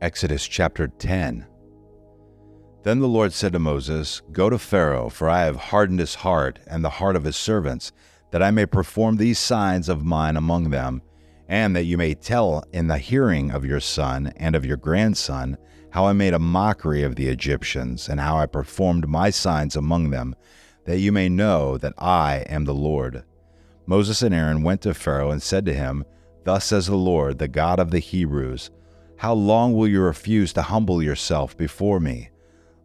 Exodus chapter 10. Then the Lord said to Moses, Go to Pharaoh, for I have hardened his heart and the heart of his servants, that I may perform these signs of mine among them, and that you may tell in the hearing of your son and of your grandson how I made a mockery of the Egyptians, and how I performed my signs among them, that you may know that I am the Lord. Moses and Aaron went to Pharaoh and said to him, Thus says the Lord, the God of the Hebrews, How long will you refuse to humble yourself before me?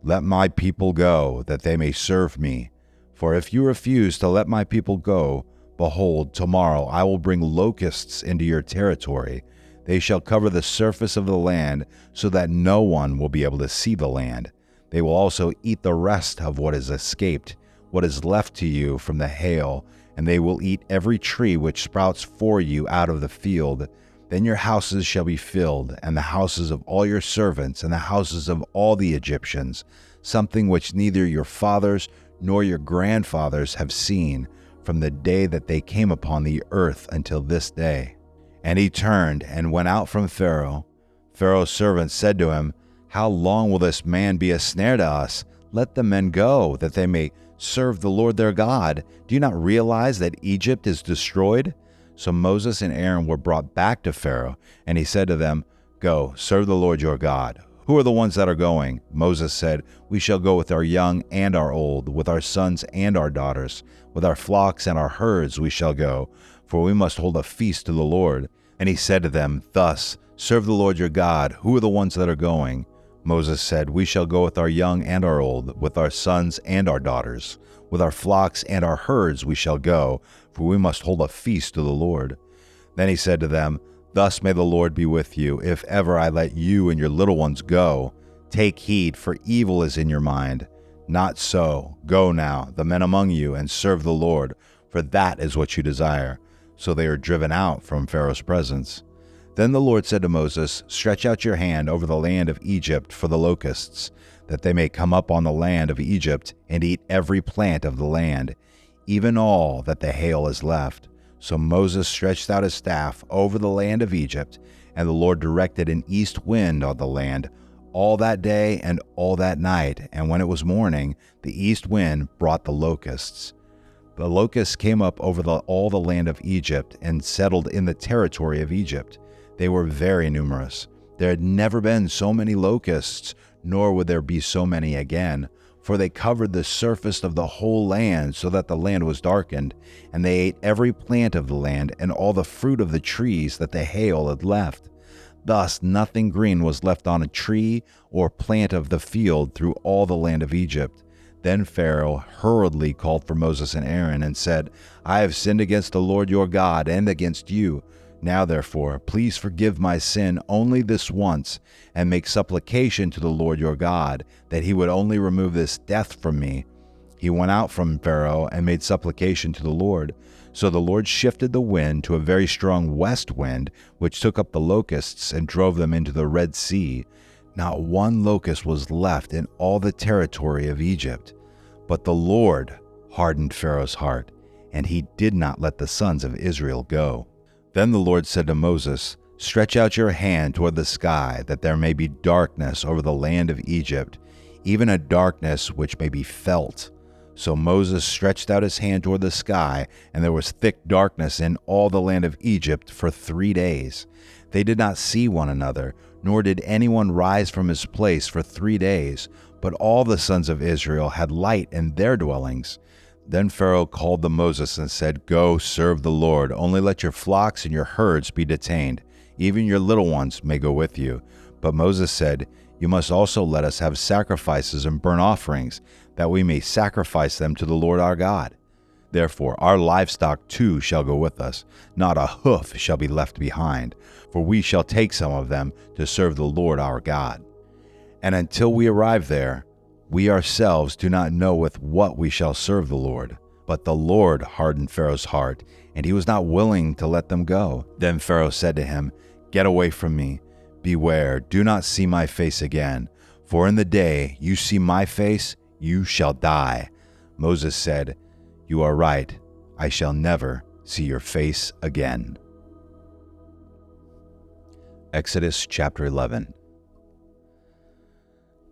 Let my people go, that they may serve me. For if you refuse to let my people go, behold, tomorrow I will bring locusts into your territory. They shall cover the surface of the land, so that no one will be able to see the land. They will also eat the rest of what is escaped, what is left to you from the hail, and they will eat every tree which sprouts for you out of the field. Then your houses shall be filled, and the houses of all your servants, and the houses of all the Egyptians, something which neither your fathers nor your grandfathers have seen, from the day that they came upon the earth until this day. And he turned and went out from Pharaoh. Pharaoh's servants said to him, How long will this man be a snare to us? Let the men go, that they may serve the Lord their God. Do you not realize that Egypt is destroyed? So Moses and Aaron were brought back to Pharaoh, and he said to them, Go, serve the Lord your God. Who are the ones that are going? Moses said, We shall go with our young and our old, with our sons and our daughters. With our flocks and our herds we shall go, for we must hold a feast to the Lord. And he said to them, Thus, serve the Lord your God. Who are the ones that are going? Moses said, We shall go with our young and our old, with our sons and our daughters. With our flocks and our herds we shall go, for we must hold a feast to the Lord. Then he said to them, Thus may the Lord be with you, if ever I let you and your little ones go. Take heed, for evil is in your mind. Not so. Go now, the men among you, and serve the Lord, for that is what you desire. So they are driven out from Pharaoh's presence. Then the Lord said to Moses, Stretch out your hand over the land of Egypt for the locusts, that they may come up on the land of Egypt and eat every plant of the land, even all that the hail is left. So Moses stretched out his staff over the land of Egypt, and the Lord directed an east wind on the land all that day and all that night. And when it was morning, the east wind brought the locusts. The locusts came up over all the land of Egypt and settled in the territory of Egypt. They were very numerous. There had never been so many locusts, nor would there be so many again, for they covered the surface of the whole land, so that the land was darkened, and they ate every plant of the land and all the fruit of the trees that the hail had left. Thus nothing green was left on a tree or plant of the field through all the land of Egypt. Then Pharaoh hurriedly called for Moses and Aaron and said, I have sinned against the Lord your God and against you. Now therefore, please forgive my sin only this once, and make supplication to the Lord your God, that he would only remove this death from me. He went out from Pharaoh and made supplication to the Lord. So the Lord shifted the wind to a very strong west wind, which took up the locusts and drove them into the Red Sea. Not one locust was left in all the territory of Egypt. But the Lord hardened Pharaoh's heart, and he did not let the sons of Israel go. Then the Lord said to Moses, Stretch out your hand toward the sky, that there may be darkness over the land of Egypt, even a darkness which may be felt. So Moses stretched out his hand toward the sky, and there was thick darkness in all the land of Egypt for 3 days. They did not see one another, nor did anyone rise from his place for 3 days, but all the sons of Israel had light in their dwellings. Then Pharaoh called to Moses and said, Go, serve the Lord. Only let your flocks and your herds be detained. Even your little ones may go with you. But Moses said, You must also let us have sacrifices and burnt offerings, that we may sacrifice them to the Lord our God. Therefore our livestock too shall go with us. Not a hoof shall be left behind, for we shall take some of them to serve the Lord our God. And until we arrive there, we ourselves do not know with what we shall serve the Lord. But the Lord hardened Pharaoh's heart, and he was not willing to let them go. Then Pharaoh said to him, Get away from me. Beware, do not see my face again. For in the day you see my face, you shall die. Moses said, You are right. I shall never see your face again. Exodus chapter 11.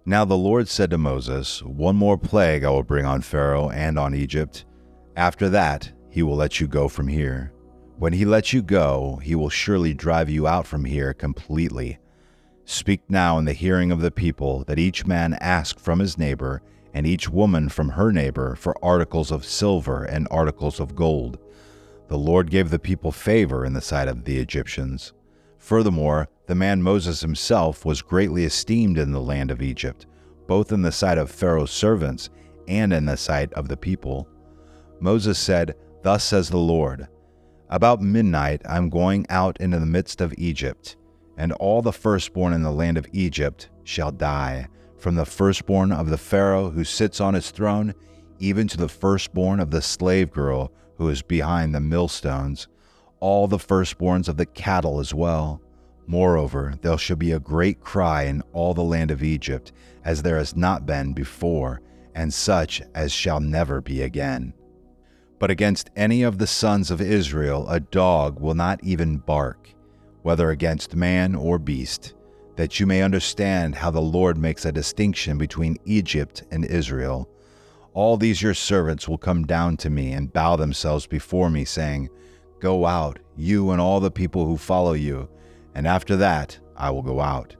Now the Lord said to Moses, "One more plague I will bring on Pharaoh and on Egypt. After that, he will let you go from here. When he lets you go, he will surely drive you out from here completely. Speak now in the hearing of the people, that each man ask from his neighbor, and each woman from her neighbor, for articles of silver and articles of gold." The Lord gave the people favor in the sight of the Egyptians. Furthermore, the man Moses himself was greatly esteemed in the land of Egypt, both in the sight of Pharaoh's servants and in the sight of the people. Moses said, "Thus says the Lord, about midnight I am going out into the midst of Egypt, and all the firstborn in the land of Egypt shall die, from the firstborn of the Pharaoh who sits on his throne, even to the firstborn of the slave girl who is behind the millstones, all the firstborns of the cattle as well. Moreover, there shall be a great cry in all the land of Egypt, as there has not been before, and such as shall never be again. But against any of the sons of Israel a dog will not even bark, whether against man or beast, that you may understand how the Lord makes a distinction between Egypt and Israel. All these your servants will come down to me and bow themselves before me, saying, 'Go out, you and all the people who follow you, and after that I will go out.'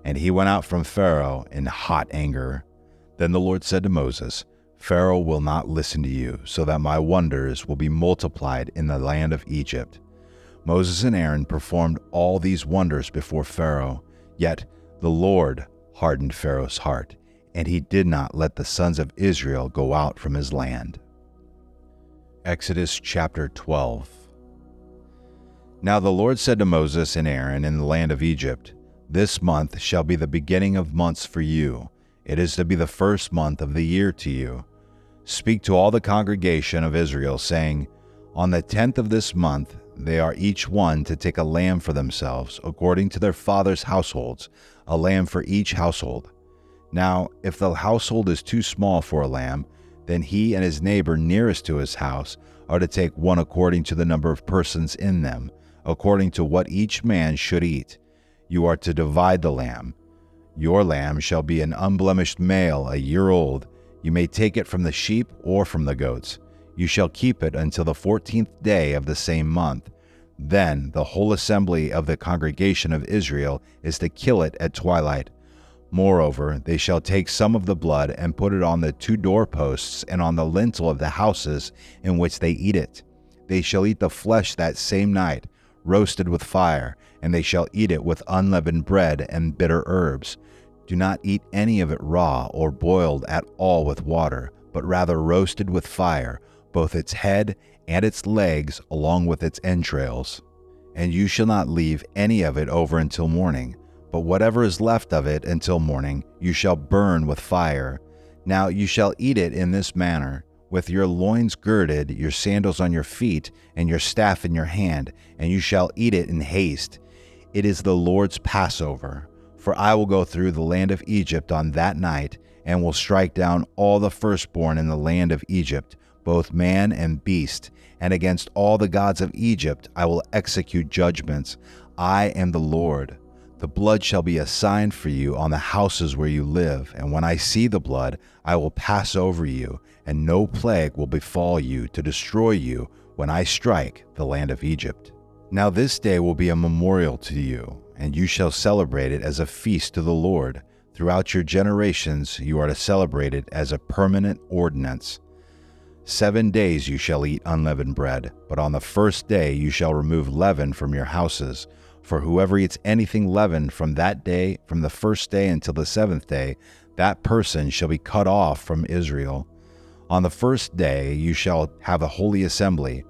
And he went out from Pharaoh in hot anger. Then the Lord said to Moses, 'Pharaoh will not listen to you, so that my wonders will be multiplied in the land of Egypt.' Moses and Aaron performed all these wonders before Pharaoh, yet the Lord hardened Pharaoh's heart, and he did not let the sons of Israel go out from his land. Exodus chapter 12. Now the Lord said to Moses and Aaron in the land of Egypt, "This month shall be the beginning of months for you. It is to be the first month of the year to you. Speak to all the congregation of Israel, saying, On the 10th of this month they are each one to take a lamb for themselves, according to their fathers' households, a lamb for each household. Now, if the household is too small for a lamb, then he and his neighbor nearest to his house are to take one according to the number of persons in them, according to what each man should eat. You are to divide the lamb. Your lamb shall be an unblemished male, a year old. You may take it from the sheep or from the goats. You shall keep it until the 14th day of the same month. Then the whole assembly of the congregation of Israel is to kill it at twilight. Moreover, they shall take some of the blood and put it on the 2 doorposts and on the lintel of the houses in which they eat it. They shall eat the flesh that same night, roasted with fire, and they shall eat it with unleavened bread and bitter herbs. Do not eat any of it raw or boiled at all with water, but rather roasted with fire, both its head and its legs along with its entrails. And you shall not leave any of it over until morning, but whatever is left of it until morning you shall burn with fire. Now you shall eat it in this manner, with your loins girded, your sandals on your feet, and your staff in your hand, and you shall eat it in haste. It is the Lord's Passover. For I will go through the land of Egypt on that night, and will strike down all the firstborn in the land of Egypt, both man and beast, and against all the gods of Egypt I will execute judgments. I am the Lord. The blood shall be a sign for you on the houses where you live, and when I see the blood, I will pass over you, and no plague will befall you to destroy you when I strike the land of Egypt. Now this day will be a memorial to you, and you shall celebrate it as a feast to the Lord. Throughout your generations you are to celebrate it as a permanent ordinance. 7 days you shall eat unleavened bread, but on the first day you shall remove leaven from your houses. For whoever eats anything leavened from that day, from the first day until the 7th day, that person shall be cut off from Israel. On the first day you shall have a holy assembly,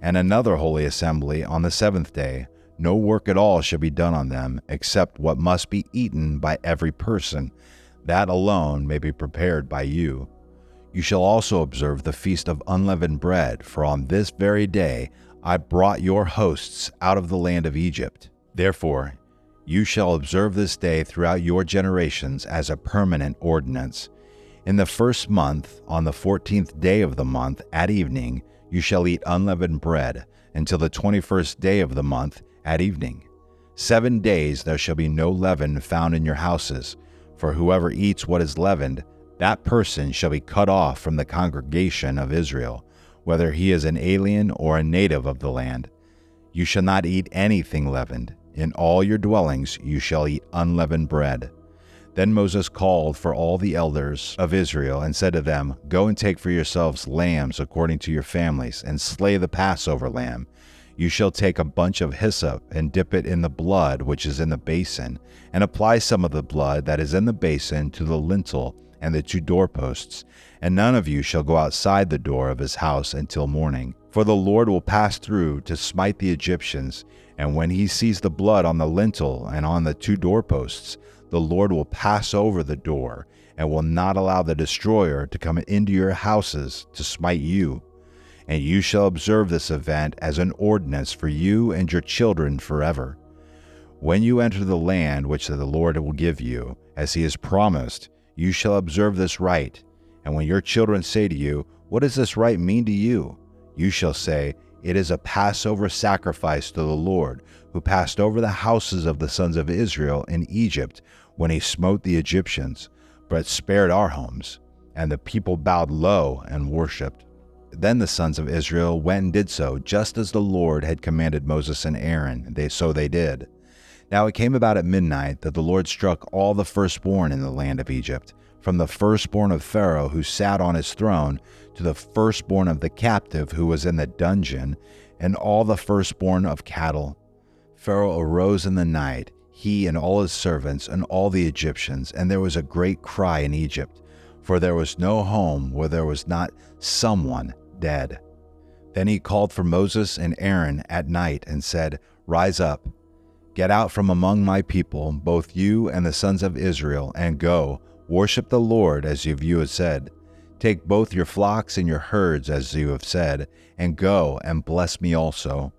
and another holy assembly on the 7th day. No work at all shall be done on them, except what must be eaten by every person. That alone may be prepared by you. You shall also observe the feast of unleavened bread, for on this very day I brought your hosts out of the land of Egypt. Therefore, you shall observe this day throughout your generations as a permanent ordinance. In the first month, on the 14th day of the month, at evening, you shall eat unleavened bread, until the 21st day of the month, at evening. 7 days there shall be no leaven found in your houses, For whoever eats what is leavened, that person shall be cut off from the congregation of Israel, whether he is an alien or a native of the land. You shall not eat anything leavened. In all your dwellings you shall eat unleavened bread. Then Moses called for all the elders of Israel and said to them, Go and take for yourselves lambs according to your families, and slay the Passover lamb. You shall take a bunch of hyssop and dip it in the blood which is in the basin, and apply some of the blood that is in the basin to the lintel and the 2 doorposts. And none of you shall go outside the door of his house until morning. For the Lord will pass through to smite the Egyptians, and when he sees the blood on the lintel and on the 2 doorposts, the Lord will pass over the door, and will not allow the destroyer to come into your houses to smite you. And you shall observe this event as an ordinance for you and your children forever. When you enter the land which the Lord will give you, as he has promised, you shall observe this rite. And when your children say to you, What does this rite mean to you? You shall say, It is a Passover sacrifice to the Lord, who passed over the houses of the sons of Israel in Egypt when he smote the Egyptians, but spared our homes. And the people bowed low and worshipped. Then the sons of Israel went and did so, just as the Lord had commanded Moses and Aaron. So they did. Now it came about at midnight that the Lord struck all the firstborn in the land of Egypt, from the firstborn of Pharaoh who sat on his throne, to the firstborn of the captive who was in the dungeon, and all the firstborn of cattle. Pharaoh arose in the night, he and all his servants and all the Egyptians, and there was a great cry in Egypt, for there was no home where there was not someone dead. Then he called for Moses and Aaron at night and said, Rise up, get out from among my people, both you and the sons of Israel, and go, worship the Lord as you have said. Take both your flocks and your herds as you have said, and go and bless me also.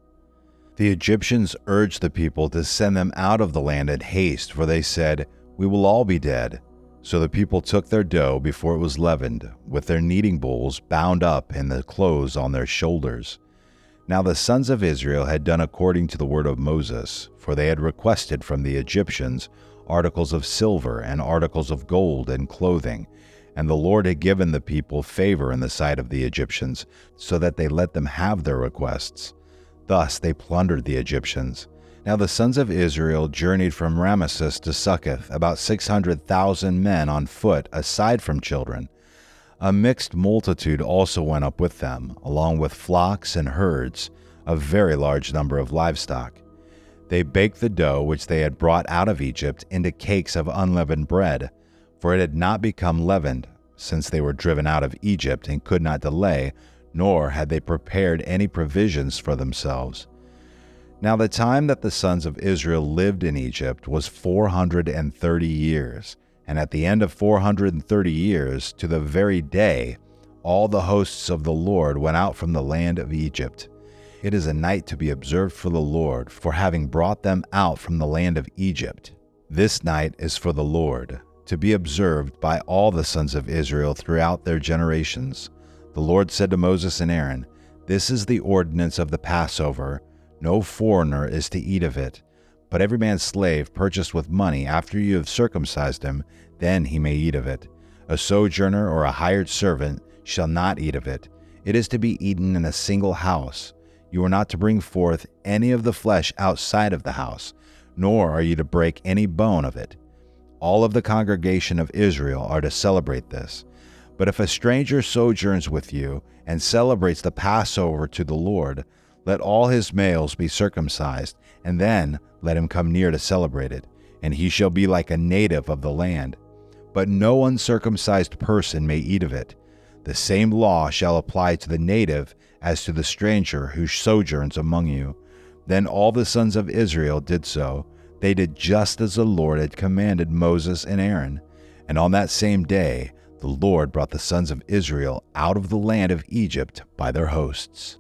The Egyptians urged the people to send them out of the land in haste, for they said, We will all be dead. So the people took their dough before it was leavened, with their kneading bowls bound up in the clothes on their shoulders. Now the sons of Israel had done according to the word of Moses, for they had requested from the Egyptians articles of silver and articles of gold and clothing, and the Lord had given the people favor in the sight of the Egyptians, so that they let them have their requests. Thus they plundered the Egyptians. Now the sons of Israel journeyed from Ramesses to Succoth, about 600,000 men on foot, aside from children. A mixed multitude also went up with them, along with flocks and herds, a very large number of livestock. They baked the dough which they had brought out of Egypt into cakes of unleavened bread, for it had not become leavened, since they were driven out of Egypt and could not delay, nor had they prepared any provisions for themselves. Now the time that the sons of Israel lived in Egypt was 430 years, and at the end of 430 years, to the very day, all the hosts of the Lord went out from the land of Egypt. It is a night to be observed for the Lord, for having brought them out from the land of Egypt. This night is for the Lord, to be observed by all the sons of Israel throughout their generations. The Lord said to Moses and Aaron, This is the ordinance of the Passover. No foreigner is to eat of it, but every man's slave purchased with money after you have circumcised him, then he may eat of it. A sojourner or a hired servant shall not eat of it. It is to be eaten in a single house. You are not to bring forth any of the flesh outside of the house, nor are you to break any bone of it. All of the congregation of Israel are to celebrate this. But if a stranger sojourns with you and celebrates the Passover to the Lord, let all his males be circumcised, and then let him come near to celebrate it, and he shall be like a native of the land. But no uncircumcised person may eat of it. The same law shall apply to the native as to the stranger who sojourns among you. Then all the sons of Israel did so. They did just as the Lord had commanded Moses and Aaron. And on that same day, the Lord brought the sons of Israel out of the land of Egypt by their hosts.